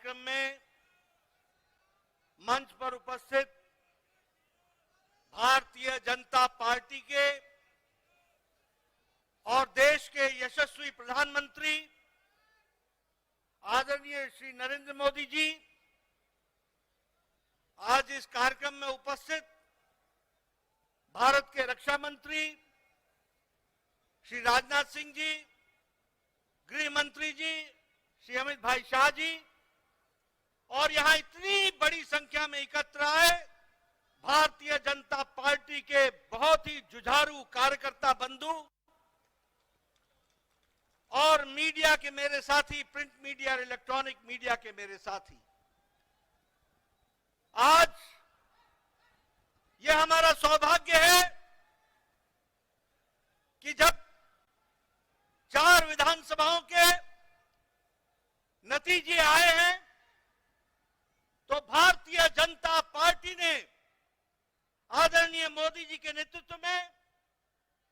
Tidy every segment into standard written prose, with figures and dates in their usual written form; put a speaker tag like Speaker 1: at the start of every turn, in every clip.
Speaker 1: कार्यक्रम में मंच पर उपस्थित भारतीय जनता पार्टी के और देश के यशस्वी प्रधानमंत्री आदरणीय श्री नरेंद्र मोदी जी, आज इस कार्यक्रम में उपस्थित भारत के रक्षा मंत्री श्री राजनाथ सिंह जी, गृह मंत्री जी श्री अमित भाई शाह जी, और यहां इतनी बड़ी संख्या में एकत्र आए भारतीय जनता पार्टी के बहुत ही जुझारू कार्यकर्ता बंधु और मीडिया के मेरे साथी, प्रिंट मीडिया और इलेक्ट्रॉनिक मीडिया के मेरे साथी, आज यह हमारा सौभाग्य है कि जब 4 विधानसभाओं के नतीजे आए हैं तो भारतीय जनता पार्टी ने आदरणीय मोदी जी के नेतृत्व में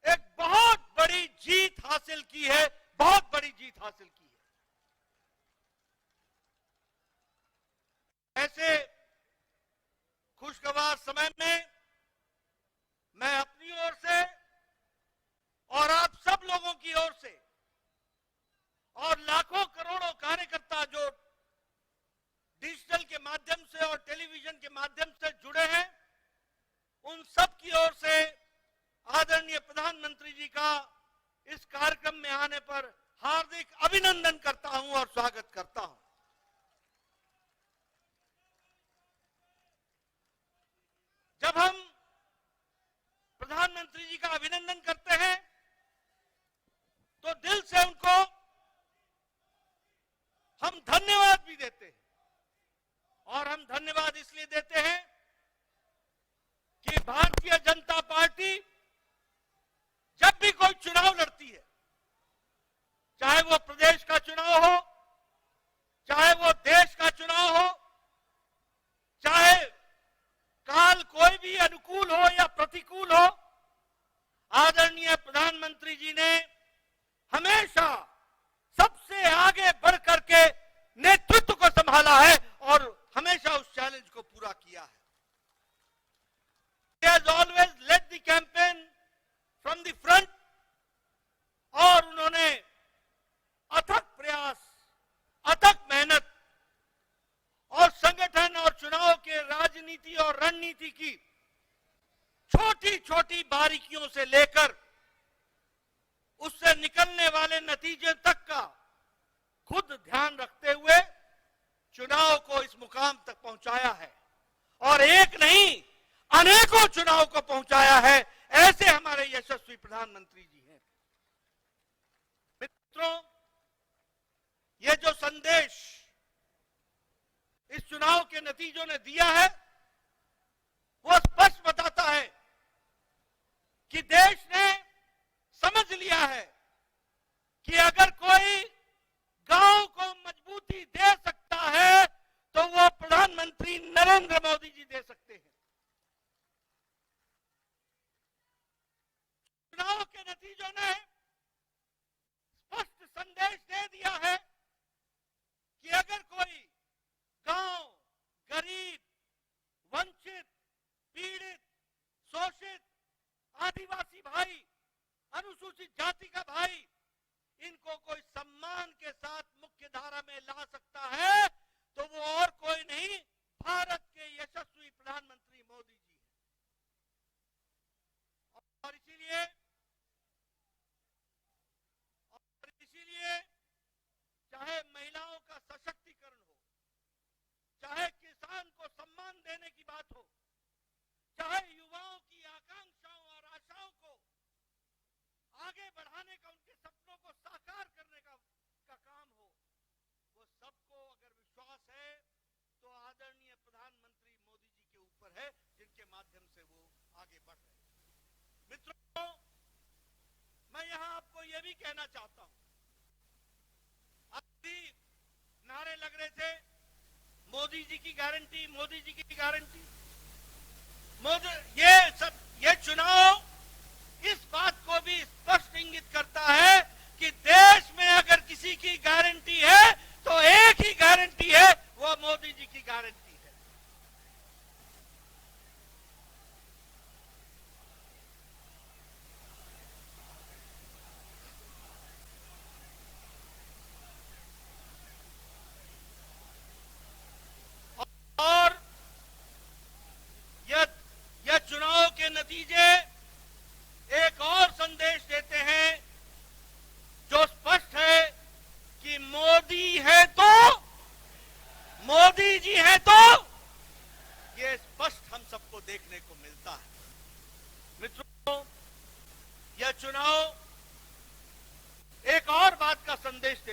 Speaker 1: एक बहुत बड़ी जीत हासिल की है, बहुत बड़ी जीत हासिल की है। ऐसे खुशगवार समय में मैं अपनी ओर से और आप सब लोगों की ओर से और लाखों करोड़ों कार्यकर्ता जो डिजिटल के माध्यम से और टेलीविजन के माध्यम से जुड़े हैं, उन सब की ओर से आदरणीय प्रधानमंत्री जी का इस कार्यक्रम में आने पर हार्दिक अभिनंदन करता हूं और स्वागत करता हूं। जब हम प्रधानमंत्री जी का अभिनंदन करते हैं तो दिल से उनको हम धन्यवाद भी देते हैं, और हम धन्यवाद इसलिए देते हैं कि भारतीय जनता पार्टी जब भी कोई चुनाव लड़ती है, चाहे वो प्रदेश का चुनाव हो, चाहे वो देश का चुनाव हो, चाहे काल कोई भी अनुकूल हो या प्रतिकूल हो, आदरणीय प्रधानमंत्री जी ने हमेशा सबसे आगे बढ़ करके नेतृत्व को संभाला है और हमेशा उस चैलेंज को पूरा किया है। He has always led the campaign from the front, और उन्होंने अथक प्रयास, अथक मेहनत और संगठन और चुनाव के राजनीति और रणनीति की छोटी छोटी बारीकियों से लेकर उससे निकलने वाले नतीजे तक का खुद ध्यान रखते हुए चुनाव को इस मुकाम तक पहुंचाया है, और एक नहीं अनेकों चुनाव को पहुंचाया है। ऐसे हमारे यशस्वी प्रधानमंत्री जी हैं। मित्रों, ये जो संदेश इस चुनाव के नतीजों ने दिया है वो स्पष्ट बताता है कि देश ने समझ लिया है कि अगर कोई गांव को मजबूती दे सकता है तो वो प्रधानमंत्री नरेंद्र मोदी जी दे सकते हैं। चुनाव के नतीजों ने स्पष्ट संदेश दे दिया है कि अगर कोई गांव, गरीब, वंचित, पीड़ित, शोषित, आदिवासी भाई, अनुसूचित जाति का भाई, इनको कोई सम्मान के साथ मुख्य धारा में ला सकता है तो वो और कोई नहीं, भारत के यशस्वी प्रधानमंत्री मोदी जी हैं। और इसीलिए चाहे महिलाओं का सशक्तिकरण हो, चाहे किसान को सम्मान देने की बात हो, चाहे युवाओं की आकांक्षाओं और आशाओं को आगे बढ़ाने का, उनके सपनों को साकार करने का काम हो, वो सबको अगर विश्वास है तो आदरणीय प्रधानमंत्री मोदी जी के ऊपर है, जिनके माध्यम से वो आगे बढ़ रहे हैं। मित्रों, मैं यहां आपको यह भी कहना चाहता हूं, अभी नारे लग रहे थे मोदी जी की गारंटी, मोदी जी की गारंटी। ये चुनाव इस बात को भी स्पष्ट इंगित करता है कि देश में अगर किसी की गारंटी है तो एक ही गारंटी है, वो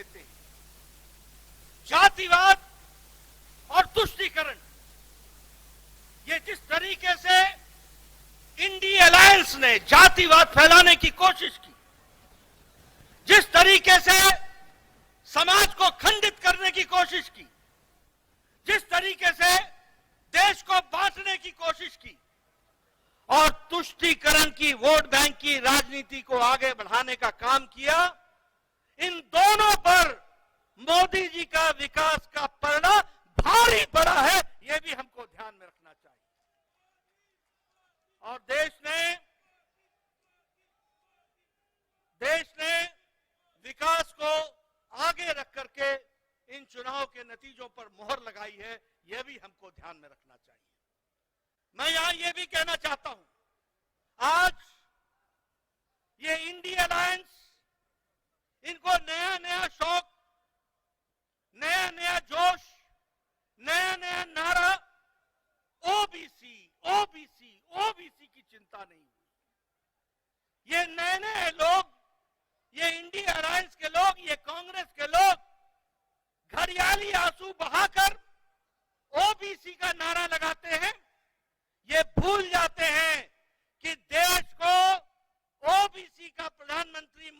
Speaker 1: देते हैं। जातिवाद और तुष्टीकरण, ये जिस तरीके से इंडिया अलायंस ने जातिवाद फैलाने की कोशिश की, जिस तरीके से समाज को खंडित करने की कोशिश की, जिस तरीके से देश को बांटने की कोशिश की और तुष्टीकरण की, वोट बैंक की राजनीति को आगे बढ़ाने का काम किया, इन दोनों पर मोदी जी का विकास का परिणाम भारी पड़ा है। यह भी हमको ध्यान में रखना चाहिए। और देश ने विकास को आगे रख करके इन चुनाव के नतीजों पर मोहर लगाई है। यह भी हमको ध्यान में रखना चाहिए। मैं यहां यह भी कहना चाहता हूं, आज ये इंडिया अलायंस, इनको नया नया शौक, नया नया जोश, नया नया नारा, ओबीसी ओबीसी ओबीसी की चिंता नहीं हुई। ये नए नए लोग, ये इंडिया अलायंस के लोग, ये कांग्रेस के लोग घड़ियाली आंसू बहाकर ओबीसी का नारा लगाते हैं। ये भूल जाते हैं कि देश को ओबीसी का प्रधानमंत्री